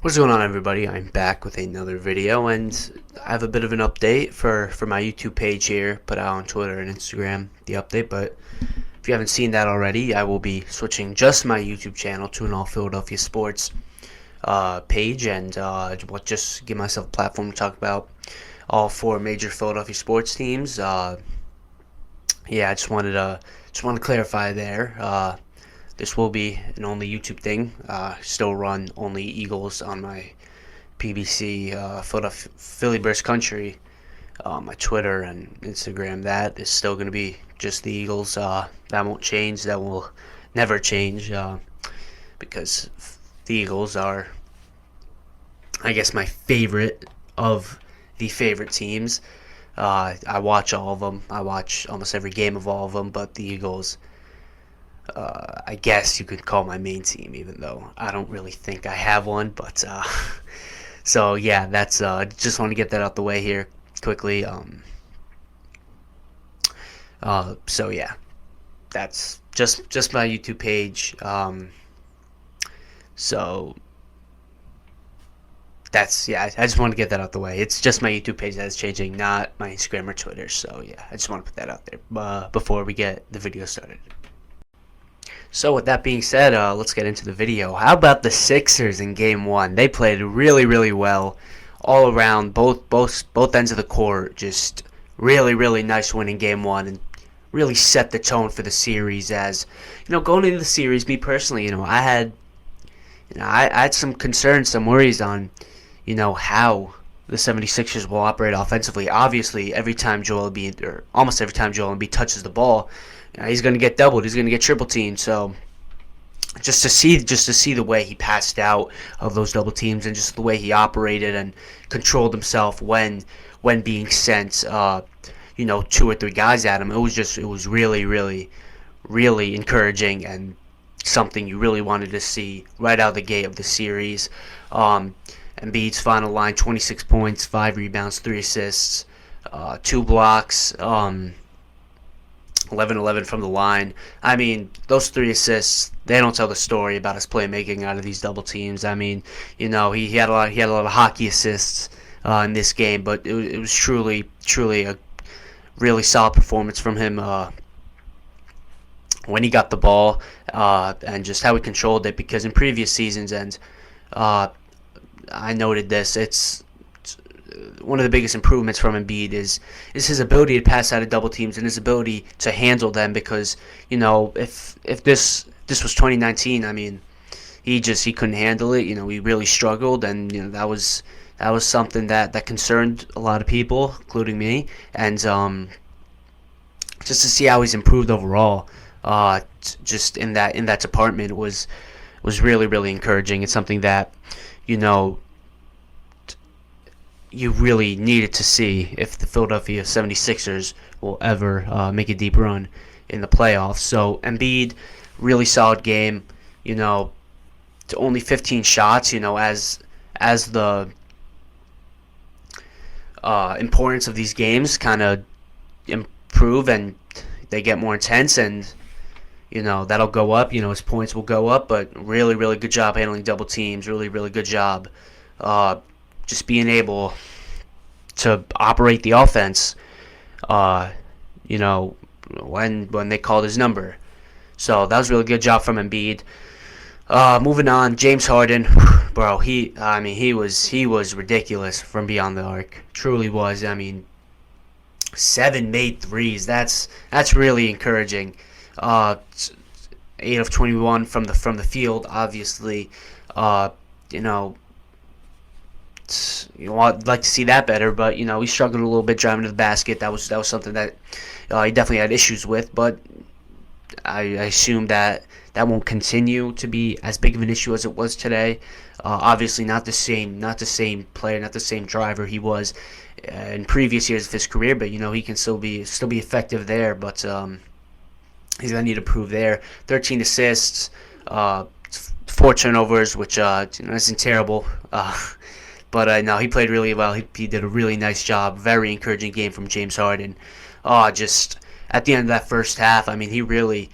What's going on, everybody? I'm back with another video, and I have a bit of an update for my YouTube page here, put out on Twitter and Instagram, the update. But if you haven't seen that already, I will be switching just my YouTube channel to an all Philadelphia sports page, and just give myself a platform to talk about all four major Philadelphia sports teams. Yeah, I just wanted to clarify there. This will be an only YouTube thing. Still run only Eagles on my PBC Philadelphia Philly Burst Country. My Twitter and Instagram, that is still going to be just the Eagles. That won't change. That will never change because the Eagles are, I guess, my favorite of the favorite teams. I watch all of them. I watch almost every game of all of them, but the Eagles, I guess you could call my main team, even though I don't really think I have one. But so yeah, that's just want to get that out the way here quickly. So yeah, that's just my YouTube page. So that's yeah. I just want to get that out the way. It's just my YouTube page that is changing, not my Instagram or Twitter. So yeah, I just want to put that out there before we get the video started. So with that being said, let's get into the video. How about the Sixers in Game 1? They played really, really well all around, both ends of the court. Just really, really nice win in Game 1, and really set the tone for the series. As going into the series, me personally, I had some concerns, some worries on, how the 76ers will operate offensively. Obviously, every time Joel Embiid, or almost every time Joel Embiid touches the ball, he's going to get doubled. He's going to get triple teamed. So just to see the way he passed out of those double teams, and just the way he operated and controlled himself when being sent, two or three guys at him, it was really, really, really encouraging, and something you really wanted to see right out of the gate of the series. Embiid's final line: 26 points, 5 rebounds, 3 assists, 2 blocks. 11-11 from the line. I mean, those 3 assists, they don't tell the story about his playmaking out of these double teams. I mean, he had a lot of hockey assists in this game, but it was truly a really solid performance from him when he got the ball, and just how he controlled it. Because in previous seasons, and I noted this, it's one of the biggest improvements from Embiid is his ability to pass out of double teams and his ability to handle them. Because if this was 2019, I mean, he couldn't handle it. He really struggled, and that was something that concerned a lot of people, including me. And just to see how he's improved overall, just in that department, was really, really encouraging. It's something that you really needed to see if the Philadelphia 76ers will ever make a deep run in the playoffs. So Embiid, really solid game. To only 15 shots. As the importance of these games kind of improve and they get more intense, and that'll go up. His points will go up. But really, really good job handling double teams. Really, really good job. Just being able to operate the offense, when they called his number. So that was a really good job from Embiid. Moving on, James Harden, bro, he was ridiculous from beyond the arc. Truly was. I mean, 7 made threes. That's really encouraging. 8 of 21 from the field. Obviously, I'd like to see that better, but he struggled a little bit driving to the basket. That was something that he definitely had issues with. But I assume that won't continue to be as big of an issue as it was today. Obviously, not the same player, not the same driver he was in previous years of his career. But he can still be effective there. But he's gonna need to prove there. 13 assists, 4 turnovers, which isn't terrible. But no, he played really well. He did a really nice job. Very encouraging game from James Harden. Just at the end of that first half, I mean, he really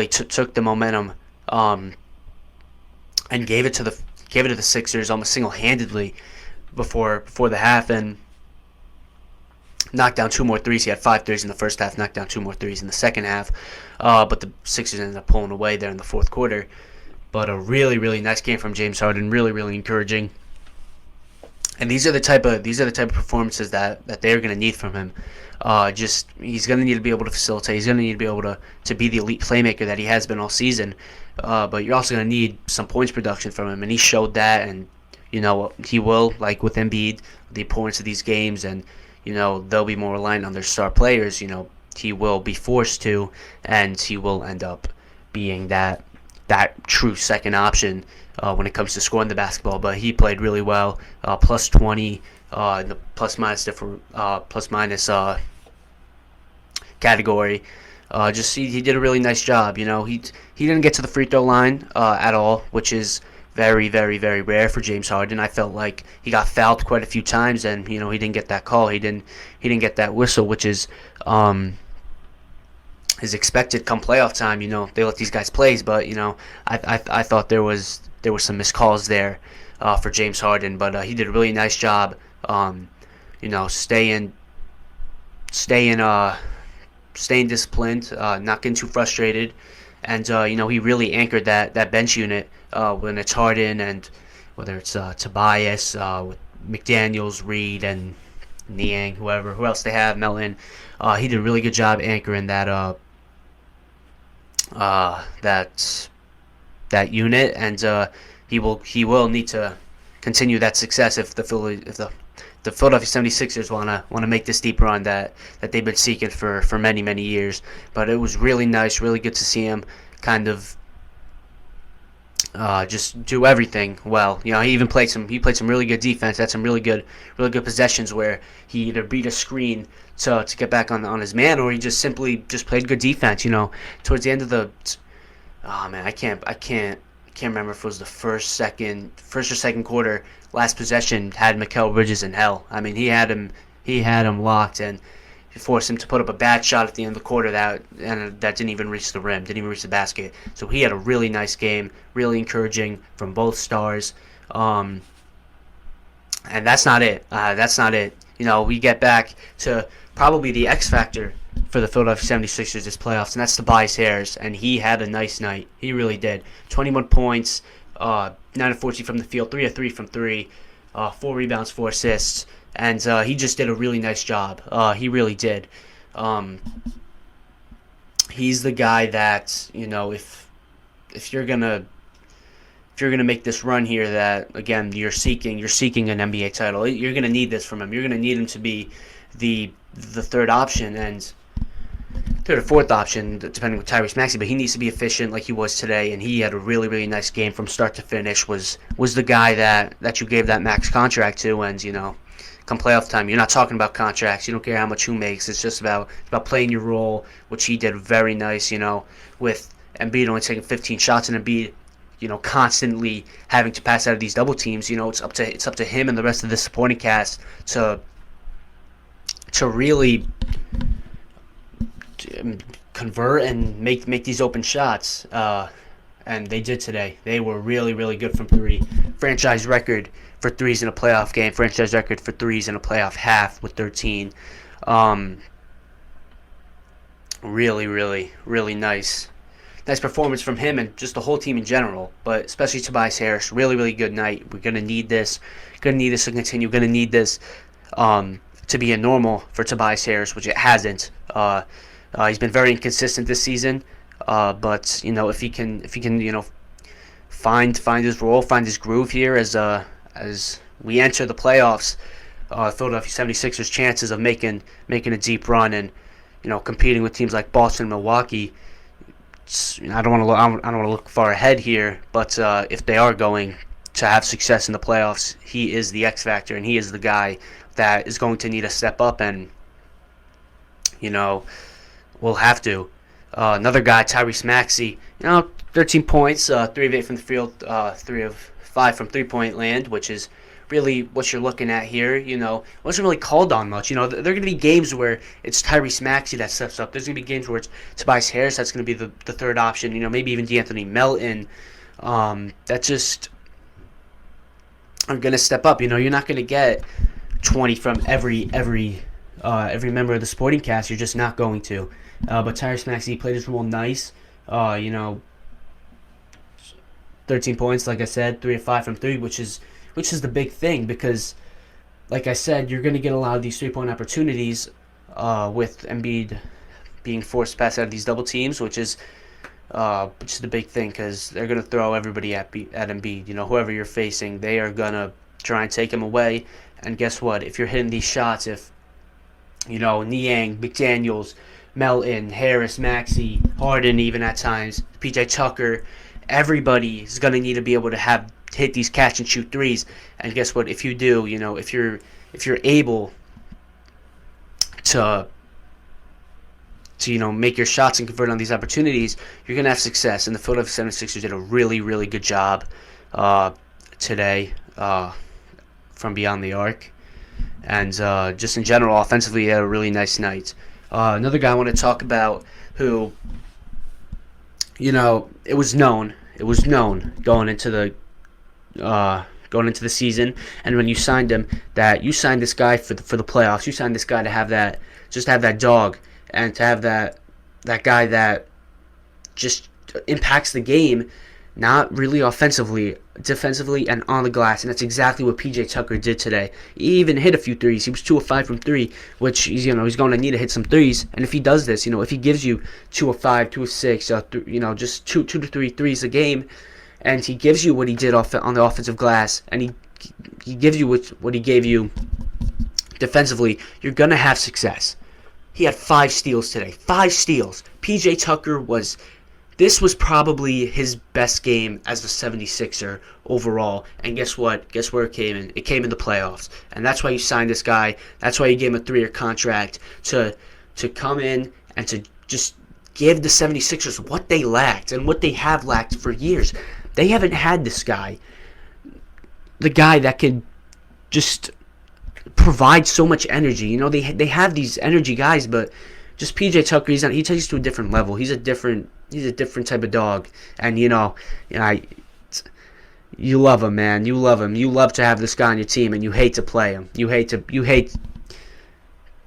took the momentum, and gave it to gave it to the Sixers almost single-handedly before the half, and knocked down 2 more threes. He had 5 threes in the first half, knocked down 2 more threes in the second half. But the Sixers ended up pulling away there in the fourth quarter. But a really, really nice game from James Harden. Really, really encouraging. And these are the type of performances that they're going to need from him. He's going to need to be able to facilitate. He's going to need to be able to be the elite playmaker that he has been all season. But you're also going to need some points production from him, and he showed that. And he will, like with Embiid, the importance of these games, and they'll be more reliant on their star players. He will be forced to, and he will end up being that true second option when it comes to scoring the basketball. But he played really well, plus 20 in the plus minus category. He did a really nice job. He didn't get to the free throw line at all, which is very, very, very rare for James Harden. I felt like he got fouled quite a few times, and he didn't get that call. He didn't get that whistle, which is expected come playoff time. They let these guys play, but I thought there was some missed calls there for James Harden, but he did a really nice job. Staying disciplined, not getting too frustrated, and he really anchored that bench unit when it's Harden, and whether it's Tobias with McDaniels, Reed, and Niang, who else they have, Melton. He did a really good job anchoring that unit, and he will need to continue that success if the Philadelphia 76ers want to make this deep run that they've been seeking for many, many years. But it was really nice, really good to see him kind of just do everything well. He even played some really good defense. Had some really good possessions where he either beat a screen to get back on his man, or he just simply played good defense. Towards the end of the I can't remember if it was the first or second quarter. Last possession had Mikal Bridges in hell. I mean, he had him locked, and he forced him to put up a bad shot at the end of the quarter that didn't even reach the rim, didn't even reach the basket. So he had a really nice game, really encouraging from both stars. And that's not it. We get back to probably the X factor for the Philadelphia 76ers this playoffs, and that's Tobias Harris, and he had a nice night. He really did. 21 points, 9 of 14 from the field, 3 of 3 from 3, 4 rebounds, 4 assists, and he just did a really nice job. He really did. He's the guy that, if you're gonna make this run here, that again you're seeking an NBA title, you're gonna need this from him. You're gonna need him to be the third option, and third or fourth option, depending on Tyrese Maxey, but he needs to be efficient like he was today, and he had a really, really nice game from start to finish. Was the guy that you gave that max contract to, and come playoff time, you're not talking about contracts. You don't care how much who makes. It's just about playing your role, which he did very nice. With Embiid only taking 15 shots, and Embiid, constantly having to pass out of these double teams. It's up to him and the rest of the supporting cast to really convert and make these open shots, and they did today. They were really, really good from three. Franchise record for threes in a playoff game. Franchise record for threes in a playoff half with 13. Really, really, really nice performance from him and just the whole team in general, but especially Tobias Harris. Really, really good night. We're gonna need this. Gonna need this to continue. Gonna need this to be a normal for Tobias Harris, which it hasn't. He's been very inconsistent this season, but if he can find his role, find his groove here as we enter the playoffs, Philadelphia 76ers chances of making a deep run and competing with teams like Boston and Milwaukee. I don't want to look far ahead here, but if they are going to have success in the playoffs, he is the X factor, and he is the guy that is going to need to step up, and we'll have to. Another guy, Tyrese Maxey, 13 points, 3 of 8 from the field, 3 of 5 from three-point land, which is really what you're looking at here. Wasn't really called on much. There are going to be games where it's Tyrese Maxey that steps up. There's going to be games where it's Tobias Harris that's going to be the third option. Maybe even DeAnthony Melton. That just are going to step up. You're not going to get 20 from every member of the supporting cast. You're just not going to. But Tyrese Maxey played his role nice. 13 points, like I said, 3 of 5 from 3, which is the big thing, because, like I said, you're going to get a lot of these 3-point opportunities with Embiid being forced to pass out of these double teams, which is the big thing, because they're going to throw everybody at Embiid. Whoever you're facing, they are going to try and take him away. And guess what? If you're hitting these shots, if Niang, McDaniels, Melton, Harris, Maxey, Harden, even at times, PJ Tucker, everybody is going to need to be able to hit these catch and shoot threes. And guess what? If you do, if you're able to make your shots and convert on these opportunities, you're going to have success. And the Philadelphia 76ers did a really, really good job today from beyond the arc. And just in general, offensively, he had a really nice night. Another guy I want to talk about who, it was known going into the season, and when you signed him, that you signed this guy for the playoffs. You signed this guy to have that dog, and to have that guy that just impacts the game, not really offensively, defensively, and on the glass. And that's exactly what PJ Tucker did today. He even hit a few threes. He was 2 of 5 from 3, which he's going to need to hit some threes. And if he does this, if he gives you 2 of 5, 2 of 6, just 2 to 3 threes a game, and he gives you what he did on the offensive glass, and he gives you what he gave you defensively, you're going to have success. He had 5 steals today. 5 steals. PJ Tucker this was probably his best game as a 76er overall. And guess what? Guess where it came in? It came in the playoffs. And that's why you signed this guy. That's why you gave him a 3-year contract to come in and to just give the 76ers what they lacked and what they have lacked for years. They haven't had this guy. The guy that could just provide so much energy. They have these energy guys, but just PJ Tucker, he takes it to a different level. He's a different type of dog, and you love him, man. You love him. You love to have this guy on your team, and you hate to play him. You hate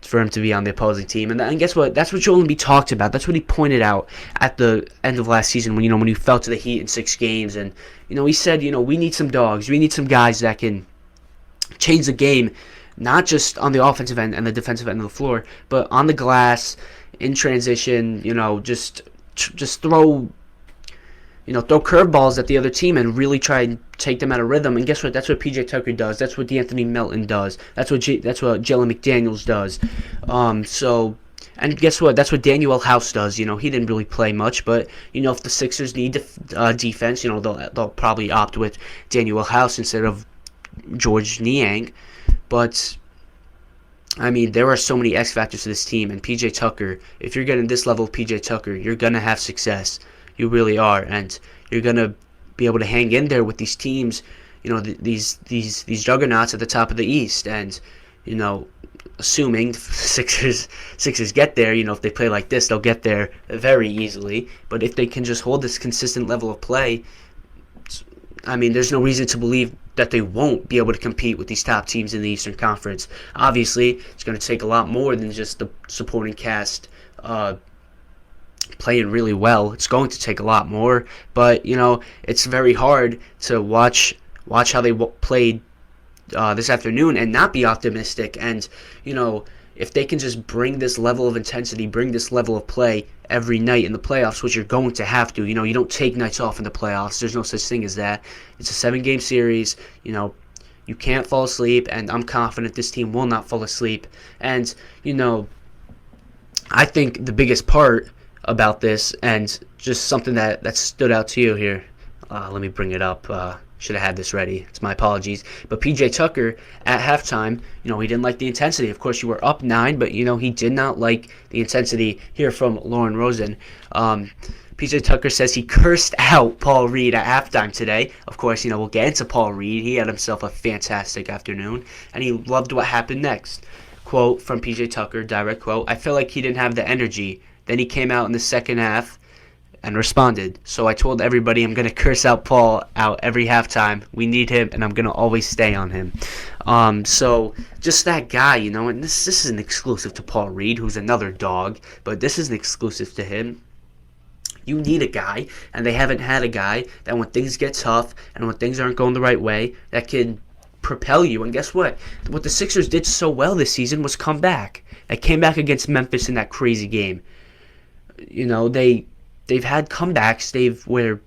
for him to be on the opposing team. And guess what? That's what Joel Embiid talked about. That's what he pointed out at the end of last season when he fell to the Heat in 6 games, and he said, we need some dogs. We need some guys that can change the game, not just on the offensive end and the defensive end of the floor, but on the glass, in transition, just throw curveballs at the other team and really try and take them out of rhythm. And guess what? That's what PJ Tucker does. That's what DeAnthony Melton does. That's what Jalen McDaniels does. And guess what? That's what Danuel House does. He didn't really play much, but if the Sixers need defense, they'll probably opt with Danuel House instead of George Niang. But there are so many X factors to this team, and PJ Tucker, if you're getting this level of PJ Tucker, you're gonna have success. You really are, and you're gonna be able to hang in there with these teams, these juggernauts at the top of the East. And assuming the Sixers get there, if they play like this, they'll get there very easily. But if they can just hold this consistent level of play, there's no reason to believe that they won't be able to compete with these top teams in the Eastern Conference. Obviously, it's going to take a lot more than just the supporting cast playing really well. It's going to take a lot more, but it's very hard to watch how they played this afternoon and not be optimistic. And if they can just bring this level of intensity, bring this level of play every night in the playoffs, which you're going to have to. You don't take nights off in the playoffs. There's no such thing as that. It's a 7-game series. You can't fall asleep, and I'm confident this team will not fall asleep. And, I think the biggest part about this, and just something that stood out to you here, let me bring it up. Should have had this ready. It's my apologies. But PJ Tucker, at halftime, he didn't like the intensity. Of course, you were up 9, but, he did not like the intensity. Here from Lauren Rosen. PJ Tucker says he cursed out Paul Reed at halftime today. Of course, we'll get into Paul Reed. He had himself a fantastic afternoon, and he loved what happened next. Quote from PJ Tucker, direct quote, "I feel like he didn't have the energy. Then he came out in the second half and responded. So I told everybody I'm going to curse out Paul out every halftime. We need him, and I'm going to always stay on him. So just that guy, and this isn't exclusive to Paul Reed, who's another dog, but this isn't exclusive to him. You need a guy, and they haven't had a guy that when things get tough and when things aren't going the right way, that can propel you. And guess what? What the Sixers did so well this season was come back. They came back against Memphis in that crazy game. They've had comebacks. Where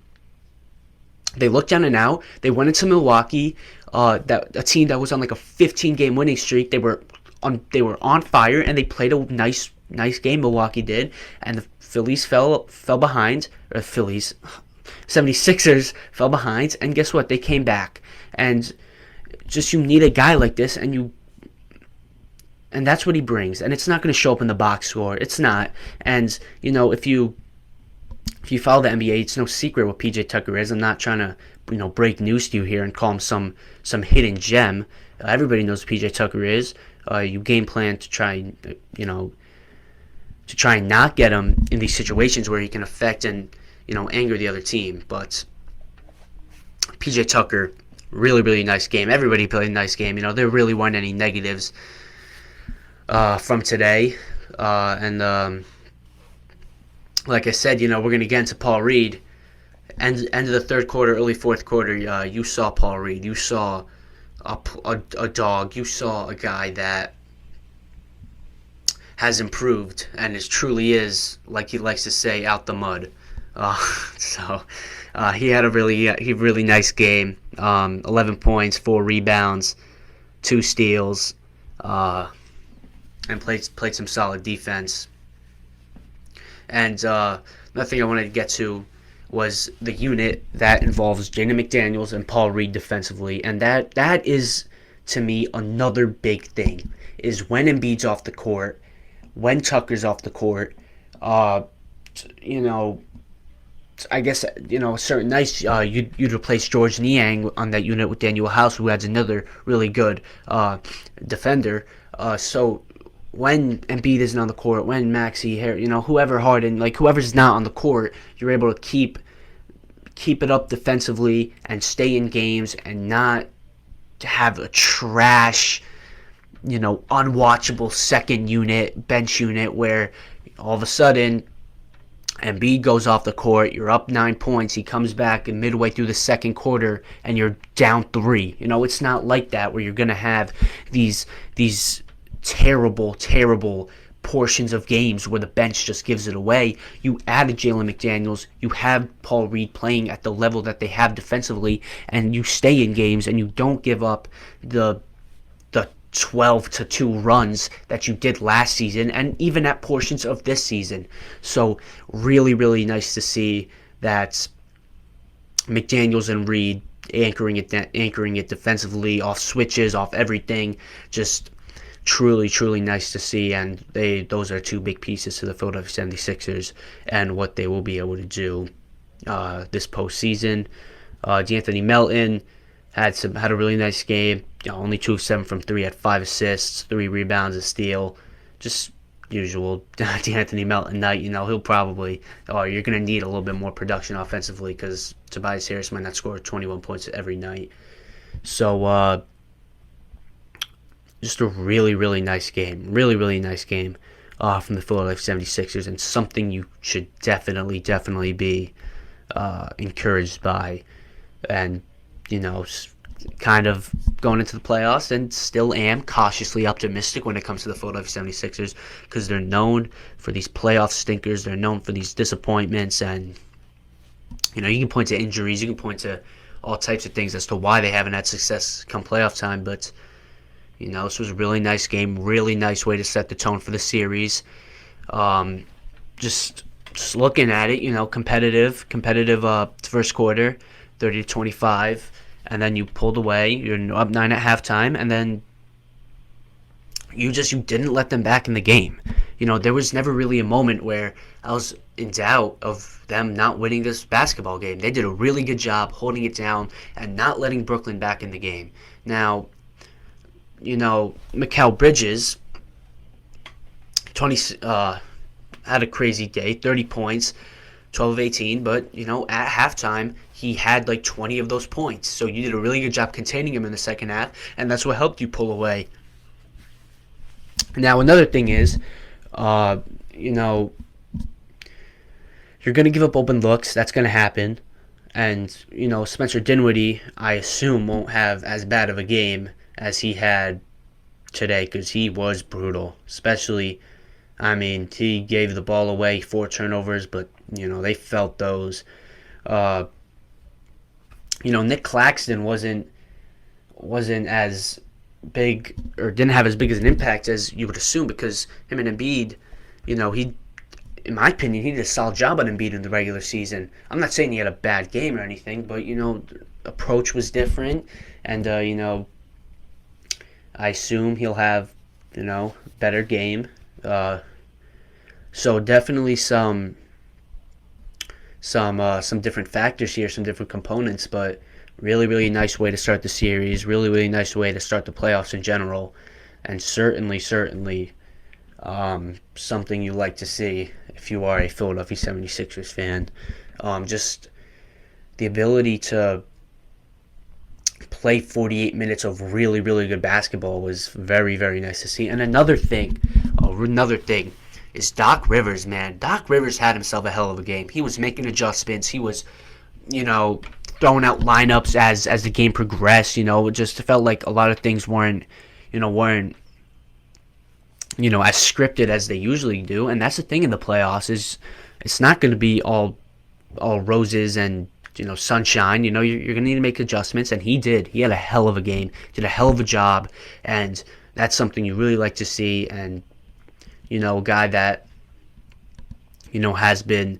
they looked down and out. They went into Milwaukee, a team that was on like a 15-game winning streak. They were on fire, and they played a nice game. Milwaukee did, and the Phillies fell behind. Or 76ers fell behind, and guess what? They came back. And just you need a guy like this, and that's what he brings. And it's not going to show up in the box score. It's not. And if you follow the NBA, it's no secret what PJ Tucker is. I'm not trying to break news to you here and call him some hidden gem. Everybody knows who PJ Tucker is. You game plan to try and not get him in these situations where he can affect and anger the other team. But PJ Tucker, really, really nice game. Everybody played a nice game. There really weren't any negatives from today. And like I said, we're going to get into Paul Reed. End of the third quarter, early fourth quarter, you saw Paul Reed. You saw a dog. You saw a guy that has improved and truly is, like he likes to say, out the mud. So he had a really nice game. 11 points, 4 rebounds, 2 steals, and played some solid defense. And another thing I wanted to get to was the unit that involves Jaden McDaniels and Paul Reed defensively. And that is, to me, another big thing, is when Embiid's off the court, when Tucker's off the court, I guess, a certain nights you'd replace George Niang on that unit with Daniel House, who adds another really good defender. So when Embiid isn't on the court, when Maxey, whoever Harden, whoever's not on the court, you're able to keep it up defensively and stay in games and not have a trash, unwatchable second unit, bench unit, where all of a sudden Embiid goes off the court, you're up 9 points, he comes back and midway through the second quarter and you're down 3. It's not like that, where you're going to have these terrible portions of games where the bench just gives it away. You added Jalen McDaniels, you have Paul Reed playing at the level that they have defensively, and you stay in games and you don't give up the 12-2 runs that you did last season, and even at portions of this season. So really, really nice to see that McDaniels and Reed anchoring it defensively, off switches, off everything. Just truly, truly nice to see, and those are 2 big pieces to the Philadelphia 76ers and what they will be able to do this postseason. D'Anthony Melton had a really nice game. Only 2 of 7 from 3, had 5 assists, 3 rebounds, a steal. Just usual D'Anthony Melton night. He'll probably, you're going to need a little bit more production offensively, because Tobias Harris might not score 21 points every night. So just a really, really nice game. Really, really nice game from the Philadelphia 76ers, and something you should definitely be encouraged by. And kind of going into the playoffs, and still am cautiously optimistic when it comes to the Philadelphia 76ers, because they're known for these playoff stinkers. They're known for these disappointments, and you can point to injuries, you can point to all types of things as to why they haven't had success come playoff time. But this was a really nice game, really nice way to set the tone for the series. Just looking at it, competitive first quarter, 30-25. And then you pulled away. You're up 9 at halftime, and then you didn't let them back in the game. There was never really a moment where I was in doubt of them not winning this basketball game. They did a really good job holding it down and not letting Brooklyn back in the game. Now, Mikal Bridges, had a crazy day, 30 points, 12 of 18, but, at halftime, he had like 20 of those points. So you did a really good job containing him in the second half, and that's what helped you pull away. Now, another thing is, you know, you're going to give up open looks. That's going to happen. And, Spencer Dinwiddie, I assume, won't have as bad of a game as he had today because he was brutal. Especially, he gave the ball away, 4 turnovers, but, they felt those. Nick Claxton wasn't as big or didn't have as big as an impact as you would assume because him and Embiid, he, in my opinion, he did a solid job on Embiid in the regular season. I'm not saying he had a bad game or anything, but, approach was different. And, I assume he'll have, better game. So definitely some different factors here, some different components, but really, really nice way to start the series. Really, really nice way to start the playoffs in general. And certainly, something you like to see if you are a Philadelphia 76ers fan. Just the ability to play 48 minutes of really, really good basketball was very, very nice to see. And another thing is Doc Rivers, man. Doc Rivers had himself a hell of a game. He was making adjustments. He was, throwing out lineups as the game progressed. It just felt like a lot of things weren't as scripted as they usually do. And that's the thing in the playoffs is it's not going to be all roses and sunshine. You're going to need to make adjustments, and he did. He had a hell of a game, did a hell of a job, and that's something you really like to see. And a guy that has been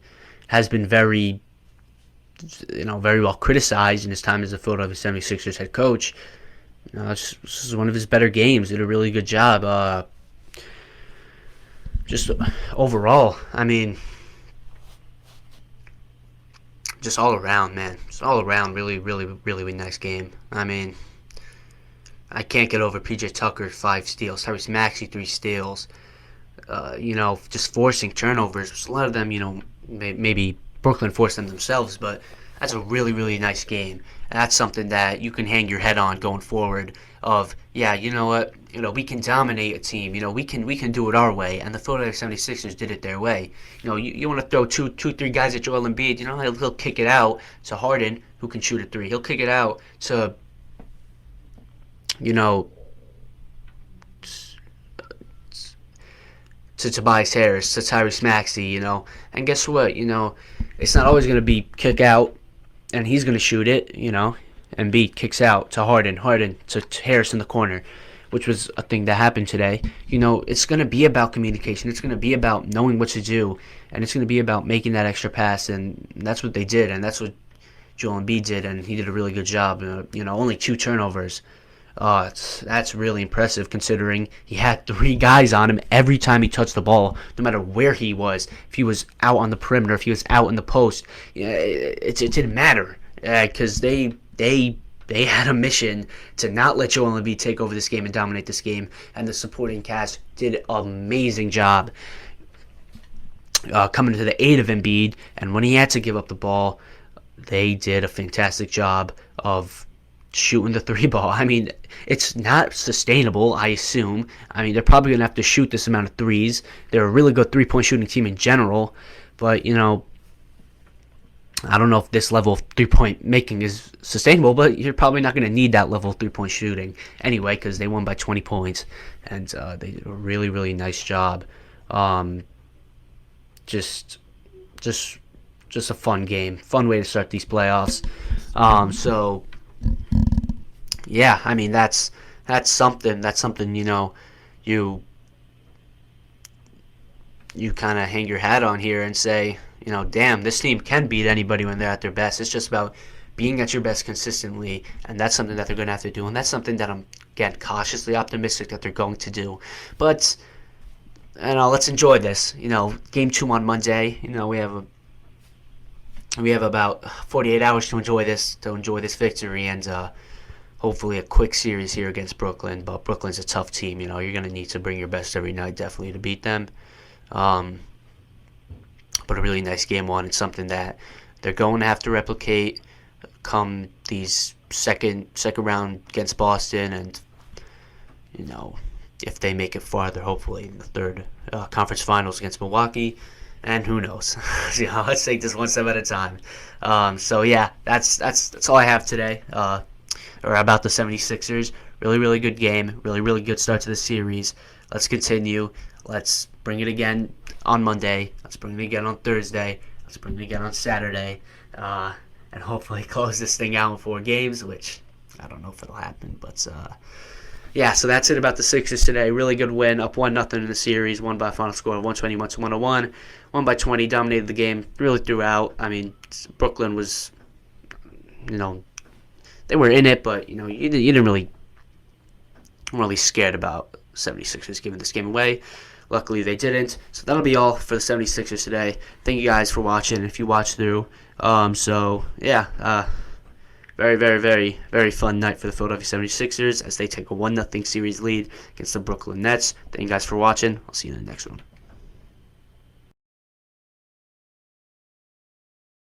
very very well criticized in his time as the Philadelphia 76ers head coach. This is one of his better games. Did a really good job. Just overall, just all around, man. Just all around, really, really, really, really nice game. I can't get over PJ Tucker 5 steals, Tyrese Maxey 3 steals. Just forcing turnovers. A lot of them, maybe Brooklyn forced them themselves, but that's a really, really nice game. And that's something that you can hang your head on going forward of, yeah, you know what, we can dominate a team. We can do it our way. And the Philadelphia 76ers did it their way. You want to throw two, 3 guys at Joel Embiid, he'll kick it out to Harden, who can shoot a 3. He'll kick it out to, to Tobias Harris, to Tyrese Maxey, And guess what? It's not always going to be kick out and he's going to shoot it, Embiid kicks out to Harden to Harris in the corner, which was a thing that happened today. It's going to be about communication. It's going to be about knowing what to do, and it's going to be about making that extra pass, and that's what they did, and that's what Joel Embiid did, and he did a really good job. Only 2 turnovers. That's really impressive considering he had 3 guys on him every time he touched the ball, no matter where he was. If he was out on the perimeter, if he was out in the post, it didn't matter because they had a mission to not let Joel Embiid take over this game and dominate this game, and the supporting cast did an amazing job coming to the aid of Embiid, and when he had to give up the ball, they did a fantastic job of shooting the 3 ball. It's not sustainable, I assume. They're probably going to have to shoot this amount of 3s. They're a really good 3-point shooting team in general, but, I don't know if this level of 3-point making is sustainable, but you're probably not going to need that level of 3-point shooting anyway because they won by 20 points, and they did a really, really nice job. Just a fun game, fun way to start these playoffs. So yeah, that's something. That's something you kind of hang your hat on here and say, damn, this team can beat anybody when they're at their best. It's just about being at your best consistently, and that's something that they're going to have to do, and that's something that I'm, again, cautiously optimistic that they're going to do. But let's enjoy this. Game 2 on Monday. We have about 48 hours to enjoy this victory, and hopefully a quick series here against Brooklyn. But Brooklyn's a tough team. You're going to need to bring your best every night, definitely, to beat them. but a really nice game one. It's something that they're going to have to replicate come these second round against Boston, and if they make it farther, hopefully in the third conference finals against Milwaukee. And who knows? Let's take this one step at a time. So yeah, that's all I have today. Or about the 76ers. Really, really good game. Really, really good start to the series. Let's continue. Let's bring it again on Monday. Let's bring it again on Thursday. Let's bring it again on Saturday. And hopefully close this thing out in 4 games, which I don't know if it'll happen. But yeah, so that's it about the Sixers today. Really good win, up 1-0 in the series. Won by a final score of 121-101. Won by 20, dominated the game really throughout. I mean, Brooklyn was, they were in it, but you didn't really scared about 76ers giving this game away. Luckily, they didn't. So that'll be all for the 76ers today. Thank you guys for watching, if you watched through. So, yeah, very, very, very, very fun night for the Philadelphia 76ers as they take a 1-0 series lead against the Brooklyn Nets. Thank you guys for watching. I'll see you in the next one.